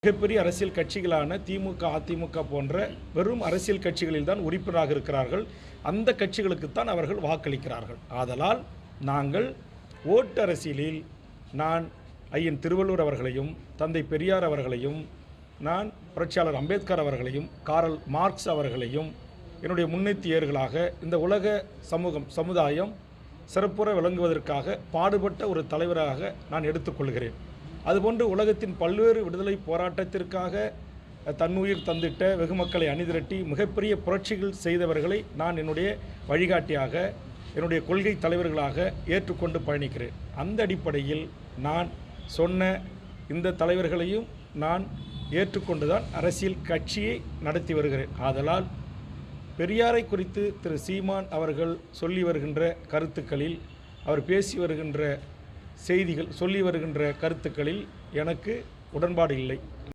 மிகப்பெரிய அரசியல் கட்சிகளான திமுக, அதிமுக போன்ற வெறும் அரசியல் கட்சிகளில் தான் உறுப்பினராக இருக்கிறார்கள். அந்த கட்சிகளுக்குத்தான் அவர்கள் வாக்களிக்கிறார்கள். ஆதலால் நாங்கள் ஓட்டு அரசியலில் நான் ஐயன் திருவள்ளுவர் அவர்களையும், தந்தை பெரியார் அவர்களையும், நான் புரட்சியாளர் அம்பேத்கர் அவர்களையும், காரல் மார்க்ஸ் அவர்களையும் என்னுடைய முன்னிறுத்தியவர்களாக இந்த உலக சமுதாயம் சிறப்புற விளங்குவதற்காக பாடுபட்ட ஒரு தலைவராக நான் எடுத்துக்கொள்கிறேன். அதுபோன்று உலகத்தின் பல்வேறு விடுதலை போராட்டத்திற்காக தன்னுயிர் தந்திட்ட வெகுமக்களை அணிதிரட்டி மிகப்பெரிய புரட்சிகள் செய்தவர்களை நான் என்னுடைய வழிகாட்டியாக, என்னுடைய கொள்கை தலைவர்களாக ஏற்றுக்கொண்டு பயணிக்கிறேன். அந்த அடிப்படையில் நான் சொன்ன இந்த தலைவர்களையும் நான் ஏற்றுக்கொண்டுதான் அரசியல் கட்சியை நடத்தி வருகிறேன். ஆதலால் பெரியாரை குறித்து திரு சீமான் அவர்கள் சொல்லி வருகின்ற கருத்துக்களில், அவர் பேசி வருகின்ற செய்திகள், சொல்லி வருகின்ற கருத்துக்களில் எனக்கு உடன்பாடு இல்லை.